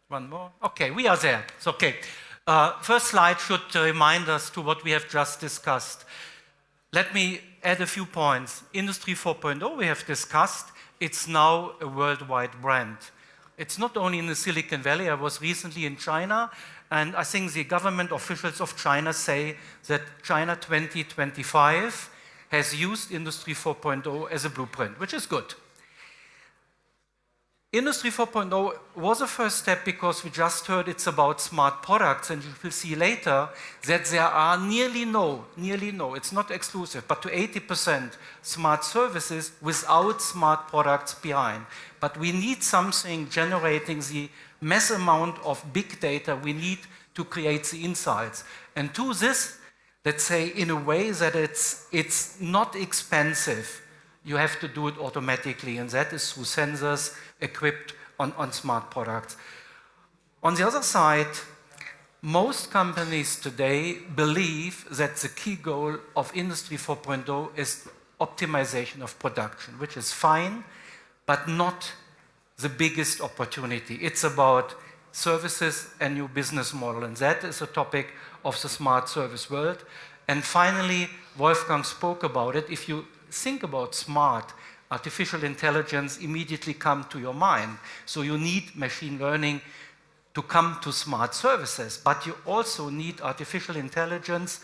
One more. Okay, we are there. It's okay. First slide should remind us to what we have just discussed. Let me add a few points. Industry 4.0 we have discussed. It's now a worldwide brand. It's not only in the Silicon Valley. I was recently in China, and I think the government officials of China say that China 2025 has used Industry 4.0 as a blueprint, which is good. Industry 4.0 was a first step because we just heard it's about smart products, and you will see later that there are nearly no, it's not exclusive, but to 80% smart services without smart products behind. But we need something generating the mass amount of big data we need to create the insights. And to this, let's say, in a way that it's not expensive. You have to do it automatically, and that is through sensors equipped on smart products. On the other side, most companies today believe that the key goal of Industry 4.0 is optimization of production, which is fine, but not the biggest opportunity. It's about services and new business model, and that is a topic of the smart service world. And finally, Wolfgang spoke about it. If you think about smart, artificial intelligence immediately come to your mind. So you need machine learning to come to smart services, but you also need artificial intelligence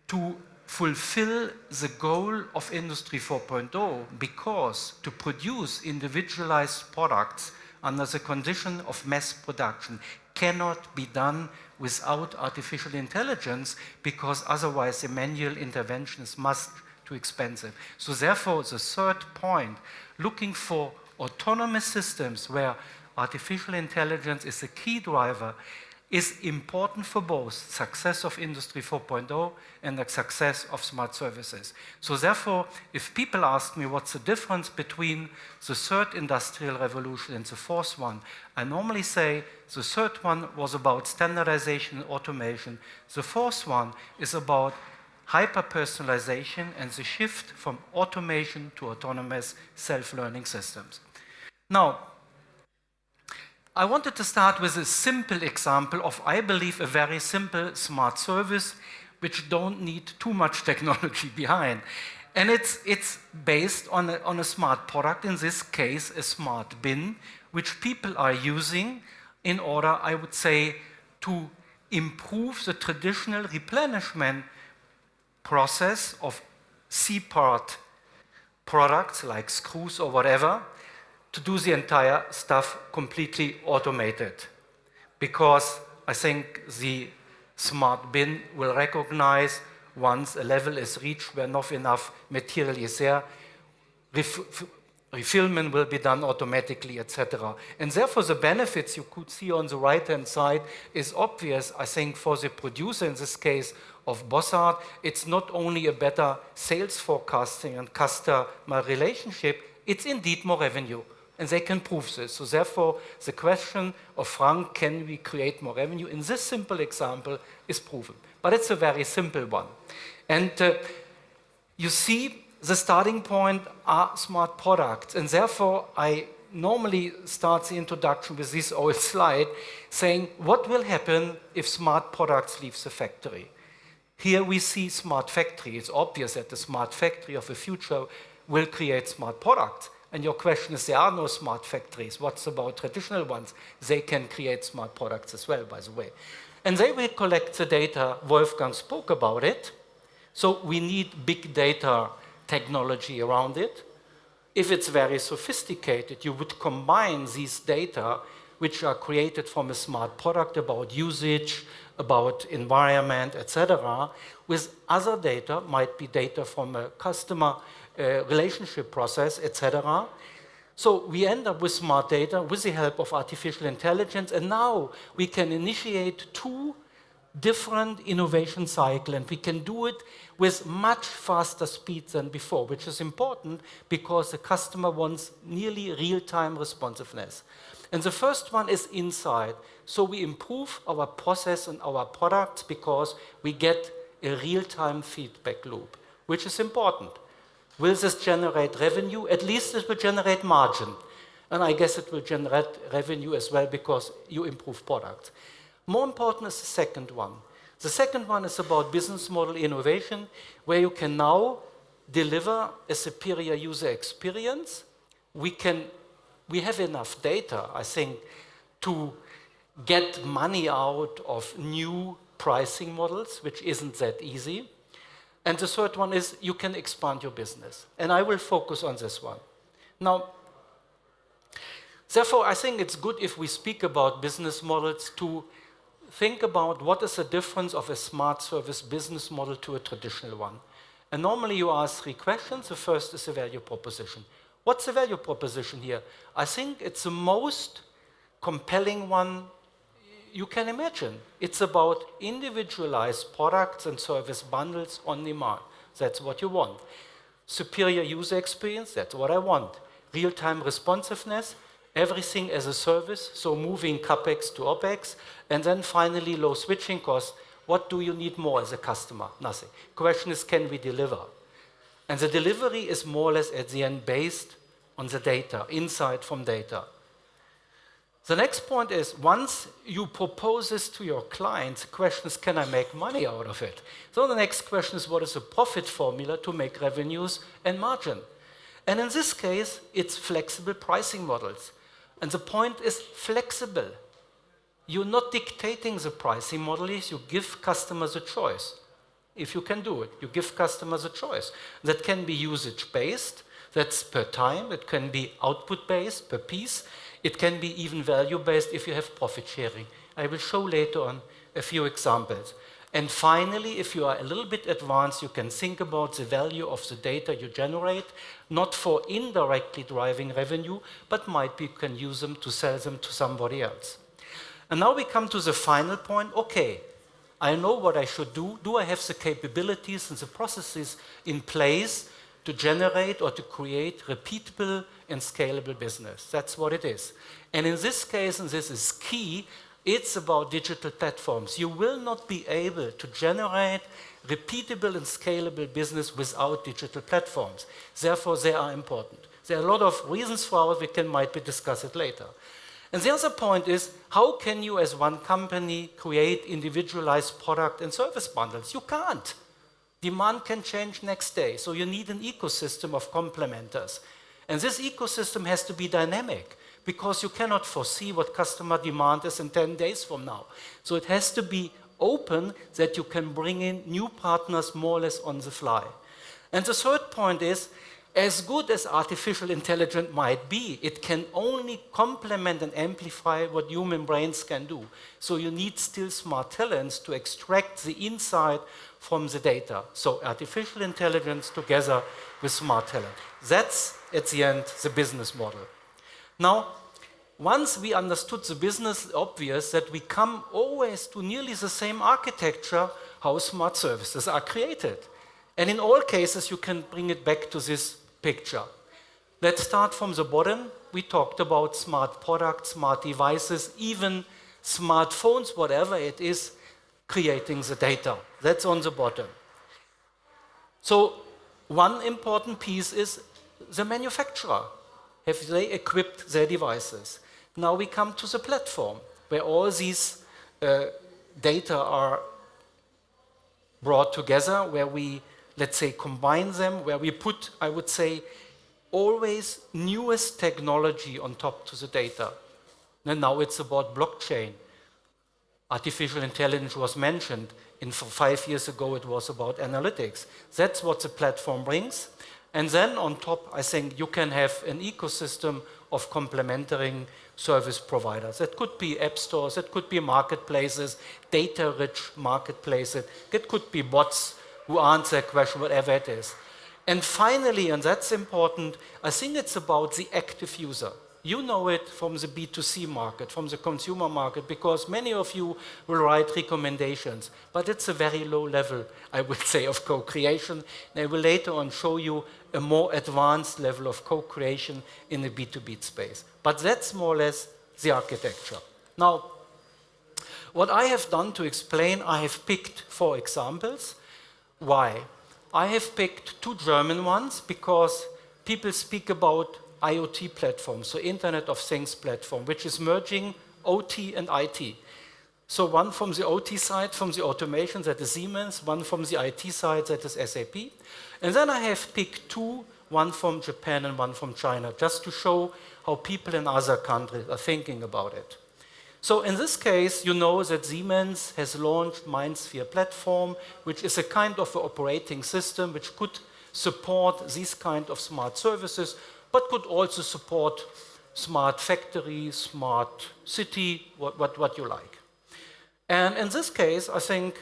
to fulfill the goal of Industry 4.0, because to produce individualized products under the condition of mass production cannot be done without artificial intelligence, because otherwise the manual intervention is too expensive. So therefore, the third point, looking for autonomous systems where artificial intelligence is a key driver, is important for both success of Industry 4.0 and the success of smart services. So therefore, if people ask me what's the difference between the third industrial revolution and the fourth one, I normally say the third one was about standardization and automation. The fourth one is about hyper-personalization and the shift from automation to autonomous self-learning systems. Now, I wanted to start with a simple example of, I believe, a very simple smart service which don't need too much technology behind. And it's based on a smart product, in this case a smart bin, which people are using in order, I would say, to improve the traditional replenishment process of C-part products like screws or whatever, to do the entire stuff completely automated. Because I think the smart bin will recognize once a level is reached where not enough material is there, refillment will be done automatically, etc. And therefore the benefits you could see on the right-hand side is obvious, I think, for the producer, in this case of Bossard. It's not only a better sales forecasting and customer relationship, it's indeed more revenue. And they can prove this. So therefore, the question of Frank, can we create more revenue, in this simple example is proven. But it's a very simple one. And you see, the starting point are smart products. And therefore, I normally start the introduction with this old slide saying, what will happen if smart products leave the factory? Here we see smart factory. It's obvious that the smart factory of the future will create smart products. And your question is, there are no smart factories. What's about traditional ones? They can create smart products as well, by the way. And they will collect the data. Wolfgang spoke about it. So we need big data technology around it. If it's very sophisticated, you would combine these data, which are created from a smart product about usage, about environment, etc., with other data, might be data from a customer relationship process, etc. So we end up with smart data with the help of artificial intelligence, and now we can initiate two different innovation cycles, and we can do it with much faster speed than before, which is important because the customer wants nearly real-time responsiveness. And the first one is inside. So we improve our process and our products because we get a real-time feedback loop, which is important. Will this generate revenue? At least it will generate margin. And I guess it will generate revenue as well because you improve products. More important is the second one. The second one is about business model innovation, where you can now deliver a superior user experience. We have enough data, I think, to get money out of new pricing models, which isn't that easy. And the third one is you can expand your business. And I will focus on this one. Now, therefore, I think it's good if we speak about business models to think about what is the difference of a smart service business model to a traditional one. And normally you ask 3 questions. The first is the value proposition. What's the value proposition here? I think it's the most compelling one you can imagine. It's about individualized products and service bundles on demand. That's what you want. Superior user experience, that's what I want. Real-time responsiveness, everything as a service, so moving CapEx to OpEx, and then finally low switching costs. What do you need more as a customer? Nothing. Question is, can we deliver? And the delivery is more or less at the end based on the data, insight from data. The next point is, once you propose this to your clients, the question is, can I make money out of it? So the next question is, what is the profit formula to make revenues and margin? And in this case, it's flexible pricing models. And the point is flexible. You're not dictating the pricing model, you give customers a choice. If you can do it, you give customers a choice. That can be usage-based, that's per time, it can be output-based, per piece, it can be even value-based if you have profit sharing. I will show later on a few examples. And finally, if you are a little bit advanced, you can think about the value of the data you generate, not for indirectly driving revenue, but might be you can use them to sell them to somebody else. And now we come to the final point. Okay, I know what I should do. Do I have the capabilities and the processes in place to generate or to create repeatable and scalable business? That's what it is. And in this case, and this is key, it's about digital platforms. You will not be able to generate repeatable and scalable business without digital platforms. Therefore, they are important. There are a lot of reasons for it. We might discuss it later. And the other point is, how can you as one company create individualized product and service bundles? You can't. Demand can change next day. So you need an ecosystem of complementers. And this ecosystem has to be dynamic, because you cannot foresee what customer demand is in 10 days from now. So it has to be open that you can bring in new partners more or less on the fly. And the third point is, as good as artificial intelligence might be, it can only complement and amplify what human brains can do. So you need still smart talents to extract the insight from the data. So artificial intelligence together with smart talent. That's, at the end, the business model. Now, once we understood the business, it's obvious that we come always to nearly the same architecture how smart services are created. And in all cases, you can bring it back to this picture. Let's start from the bottom. We talked about smart products, smart devices, even smartphones, whatever it is, creating the data. That's on the bottom. So one important piece is the manufacturer. Have they equipped their devices? Now we come to the platform, where all these data are brought together, where we, let's say, combine them, where we put, I would say, always newest technology on top to the data. And now it's about blockchain. Artificial intelligence was mentioned. 5 years ago, it was about analytics. That's what the platform brings. And then on top, I think you can have an ecosystem of complementary service providers. It could be app stores, it could be marketplaces, data-rich marketplaces, it could be bots who answer a question, whatever it is. And finally, and that's important, I think it's about the active user. You know it from the B2C market, from the consumer market, because many of you will write recommendations, but it's a very low level, I would say, of co-creation. And I will later on show you a more advanced level of co-creation in the B2B space. But that's more or less the architecture. Now, what I have done to explain, I have picked 4 examples. Why? I have picked 2 German ones because people speak about IoT Platform, so Internet of Things platform, which is merging OT and IT. So one from the OT side, from the automation, that is Siemens, one from the IT side, that is SAP. And then I have picked two, one from Japan and one from China, just to show how people in other countries are thinking about it. So in this case, you know that Siemens has launched MindSphere platform, which is a kind of operating system which could support these kind of smart services, but could also support smart factory, smart city, what you like. And in this case, I think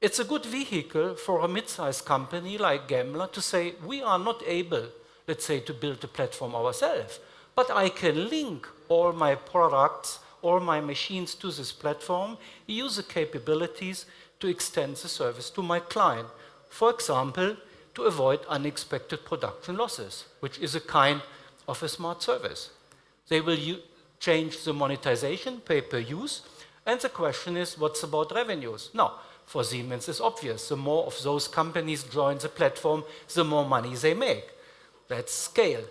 it's a good vehicle for a mid-sized company like Daimler to say, we are not able, let's say, to build a platform ourselves, but I can link all my products, all my machines to this platform, use the capabilities to extend the service to my client. For example, to avoid unexpected production losses, which is a kind of a smart service. They will change the monetization, pay per use, and the question is, what's about revenues? Now, for Siemens it's obvious, the more of those companies join the platform, the more money they make. That's scale.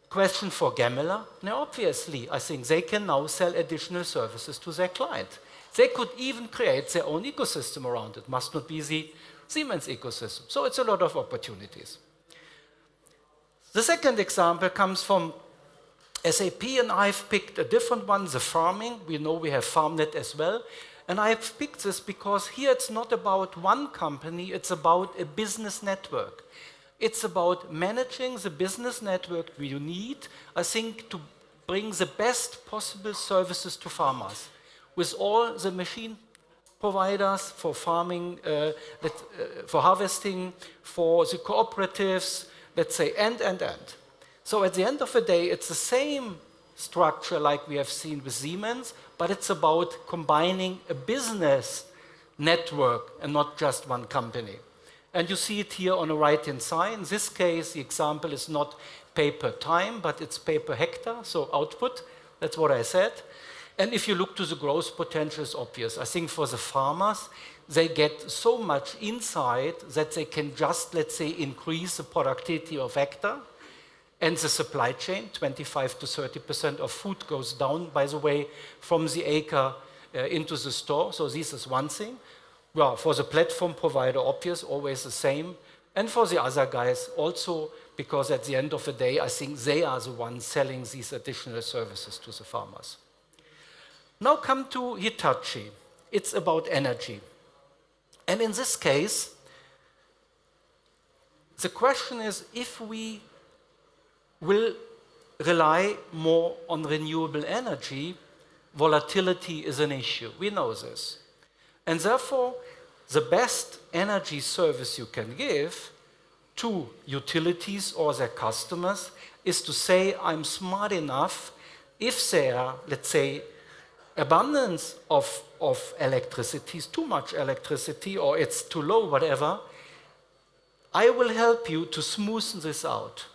Question for Daimler? Now, obviously, I think they can now sell additional services to their client. They could even create their own ecosystem around it. Must not be the Siemens ecosystem. So it's a lot of opportunities. The second example comes from SAP, and I've picked a different one, the farming. We know we have FarmNet as well. And I've picked this because here it's not about one company, it's about a business network. It's about managing the business network you need, I think, to bring the best possible services to farmers. With all the machine providers for farming, for harvesting, for the cooperatives, let's say, and. So at the end of the day, it's the same structure like we have seen with Siemens, but it's about combining a business network and not just one company. And you see it here on the right-hand side. In this case, the example is not pay per time, but it's pay per hectare, so output. That's what I said. And if you look to the growth potential, it's obvious. I think for the farmers, they get so much insight that they can just, let's say, increase the productivity of hectare. And the supply chain, 25 to 30% of food goes down, by the way, from the acre into the store. So this is one thing. Well, for the platform provider, obvious, always the same. And for the other guys also, because at the end of the day, I think they are the ones selling these additional services to the farmers. Now come to Hitachi. It's about energy. And in this case, the question is if we will rely more on renewable energy, volatility is an issue. We know this. And therefore, the best energy service you can give to utilities or their customers is to say, I'm smart enough, if there are, let's say, abundance of electricity, too much electricity, or it's too low, whatever, I will help you to smoothen this out.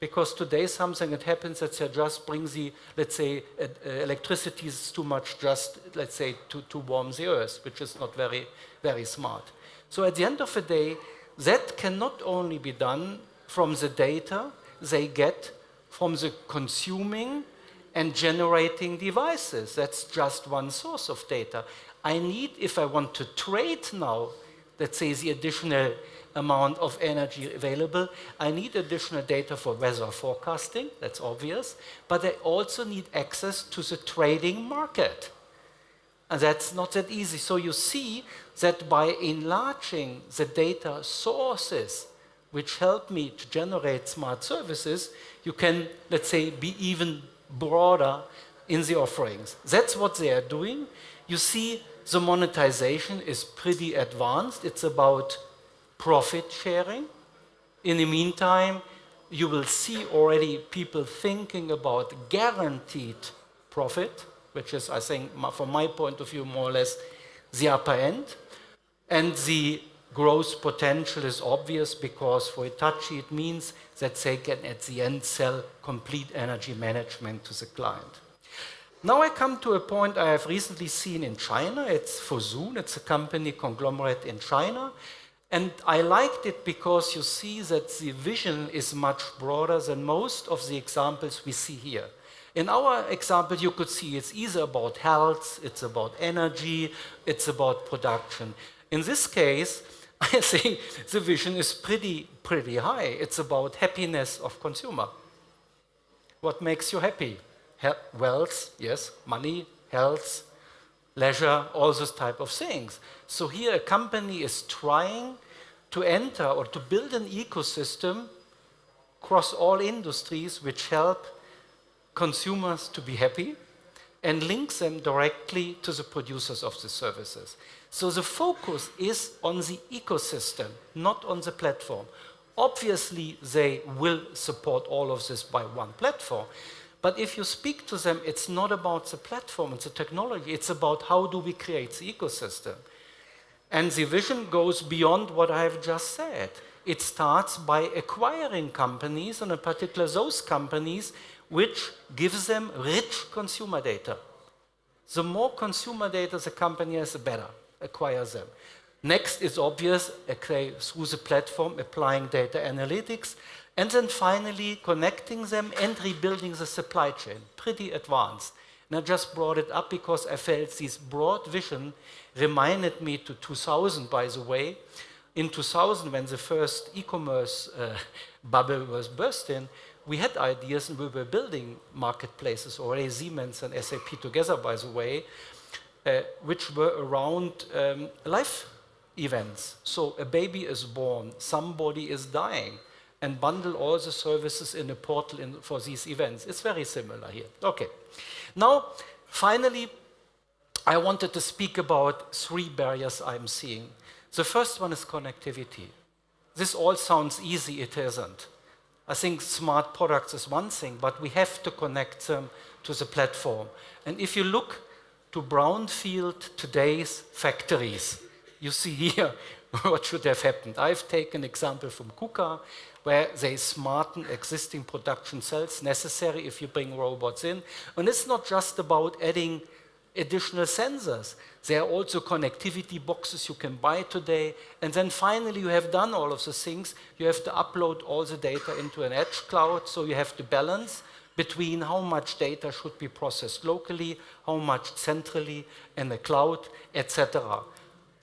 Because today something that happens that just brings the, let's say, electricity is too much just, let's say, to warm the earth, which is not very, very smart. So at the end of the day, that can not only be done from the data they get from the consuming and generating devices. That's just one source of data. I need, if I want to trade now, let's say the additional amount of energy available, I need additional data for weather forecasting, that's obvious, but I also need access to the trading market. And that's not that easy. So you see that by enlarging the data sources which help me to generate smart services, you can, let's say, be even broader in the offerings. That's what they are doing. You see the monetization is pretty advanced. It's about profit sharing. In the meantime, you will see already people thinking about guaranteed profit, which is, I think, from my point of view, more or less the upper end. And the growth potential is obvious because for Hitachi it means that they can at the end sell complete energy management to the client. Now I come to a point I have recently seen in China. It's Fosun, it's a company conglomerate in China. And I liked it because you see that the vision is much broader than most of the examples we see here. In our example, you could see it's either about health, it's about energy, it's about production. In this case, I think the vision is pretty high. It's about happiness of consumer. What makes you happy? Wealth, yes, money, health, leisure, all those type of things. So here a company is trying to enter or to build an ecosystem across all industries which help consumers to be happy and links them directly to the producers of the services. So the focus is on the ecosystem, not on the platform. Obviously, they will support all of this by one platform. But if you speak to them, it's not about the platform, it's the technology. It's about how do we create the ecosystem. And the vision goes beyond what I have just said. It starts by acquiring companies, and in particular those companies which gives them rich consumer data. The more consumer data the company has, the better. Acquire them. Next is obvious, through the platform, applying data analytics, and then finally connecting them and rebuilding the supply chain. Pretty advanced. And I just brought it up because I felt this broad vision reminded me to 2000, by the way. In 2000, when the first e-commerce bubble was bursting, we had ideas and we were building marketplaces already, Siemens and SAP together, by the way, which were around life events. So a baby is born, somebody is dying, and bundle all the services in a portal for these events. It's very similar here. Okay. Now, finally, I wanted to speak about 3 barriers I'm seeing. The first one is connectivity. This all sounds easy, it isn't. I think smart products is one thing, but we have to connect them to the platform. And if you look to brownfield today's factories, you see here what should have happened. I've taken an example from KUKA, where they smarten existing production cells necessary if you bring robots in. And it's not just about adding additional sensors. There are also connectivity boxes you can buy today. And then finally, you have done all of the things. You have to upload all the data into an edge cloud, so you have to balance between how much data should be processed locally, how much centrally in the cloud, etc.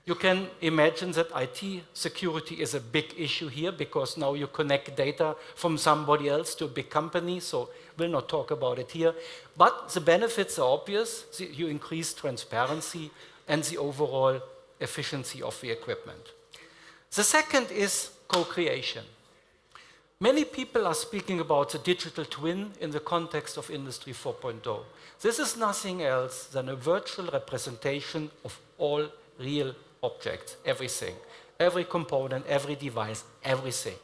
You can imagine that IT security is a big issue here because now you connect data from somebody else to a big company, so we'll not talk about it here. But the benefits are obvious. You increase transparency and the overall efficiency of the equipment. The second is co-creation. Many people are speaking about the digital twin in the context of Industry 4.0. This is nothing else than a virtual representation of all real objects, everything, every component, every device, everything.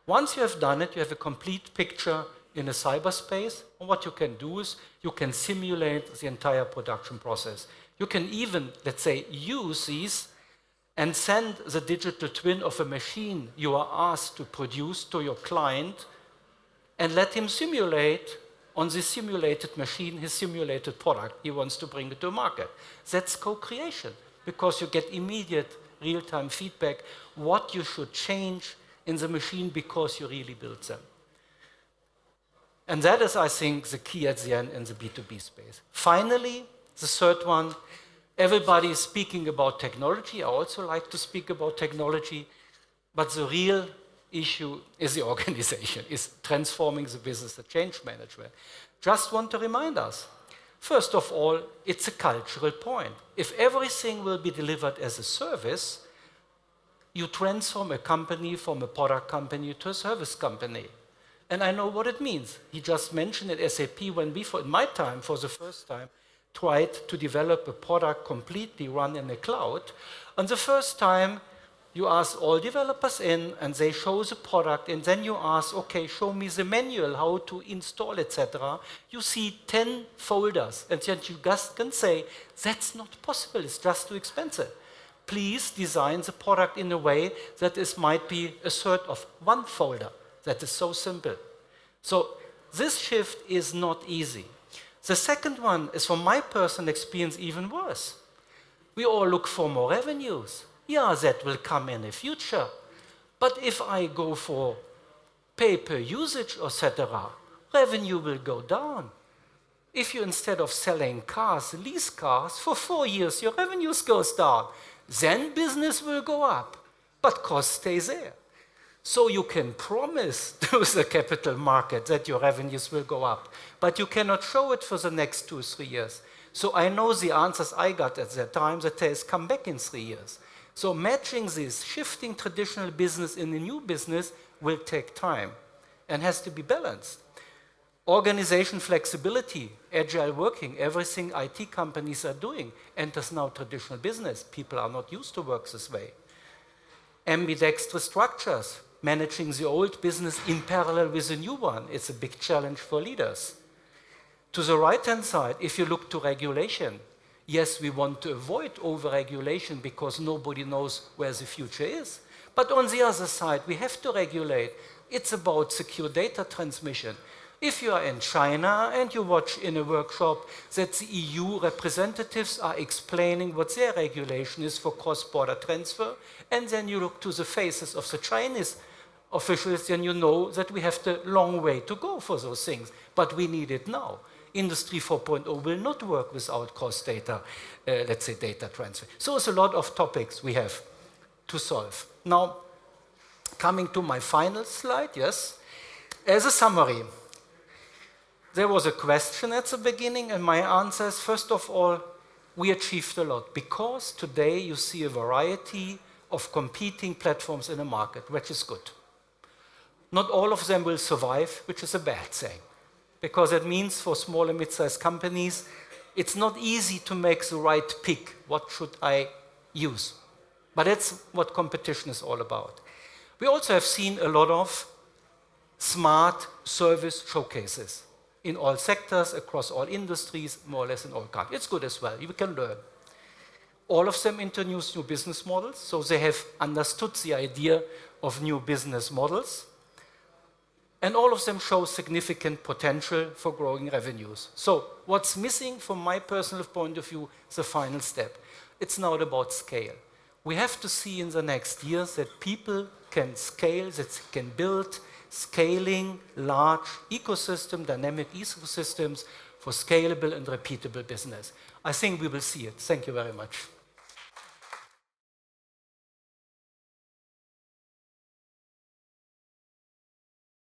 Once you have done it, you have a complete picture in a cyberspace, and what you can do is you can simulate the entire production process. You can even, let's say, use these and send the digital twin of a machine you are asked to produce to your client and let him simulate on this simulated machine his simulated product he wants to bring it to market. That's co-creation, because you get immediate real-time feedback what you should change in the machine because you really built them. And that is, I think, the key at the end in the B2B space. Finally, the third one, everybody is speaking about technology. I also like to speak about technology, but the real issue is the organization, is transforming the business, the change management. Just want to remind us, first of all, it's a cultural point. If everything will be delivered as a service, you transform a company from a product company to a service company. And I know what it means. He just mentioned at SAP when we, in my time, for the first time, tried to develop a product completely run in the cloud. And the first time, you ask all developers in, and they show the product, and then you ask, okay, show me the manual, how to install, etc. You see 10 folders, and then you just can say, that's not possible, it's just too expensive. Please design the product in a way that might be a third of one folder. That is so simple. So this shift is not easy. The second one is, from my personal experience, even worse. We all look for more revenues. Yeah, that will come in the future. But if I go for pay-per-usage, etc., revenue will go down. If you, instead of selling cars, lease cars, for 4 years your revenues goes down. Then business will go up, but cost stays there. So you can promise to the capital market that your revenues will go up, but you cannot show it for the next 2 or 3 years. So I know the answers I got at that time, that says come back in 3 years. So matching this, shifting traditional business in a new business will take time and has to be balanced. Organization flexibility, agile working, everything IT companies are doing enters now traditional business. People are not used to work this way. Ambidextrous structures, managing the old business in parallel with the new one. It's a big challenge for leaders. To the right-hand side, if you look to regulation, yes, we want to avoid over-regulation because nobody knows where the future is. But on the other side, we have to regulate. It's about secure data transmission. If you are in China and you watch in a workshop that the EU representatives are explaining what their regulation is for cross-border transfer, and then you look to the faces of the Chinese officials, then you know that we have the long way to go for those things. But we need it now. Industry 4.0 will not work without cross-data, let's say, data transfer. So it's a lot of topics we have to solve. Now, coming to my final slide, yes. As a summary, there was a question at the beginning, and my answer is, first of all, we achieved a lot because today you see a variety of competing platforms in the market, which is good. Not all of them will survive, which is a bad thing, because it means for small and mid-sized companies, it's not easy to make the right pick. What should I use? But that's what competition is all about. We also have seen a lot of smart service showcases in all sectors, across all industries, more or less in all countries. It's good as well, you can learn. All of them introduce new business models, so they have understood the idea of new business models. And all of them show significant potential for growing revenues. So what's missing from my personal point of view is the final step. It's now about scale. We have to see in the next years that people can scale, that they can build scaling large ecosystem, dynamic ecosystems for scalable and repeatable business. I think we will see it. Thank you very much.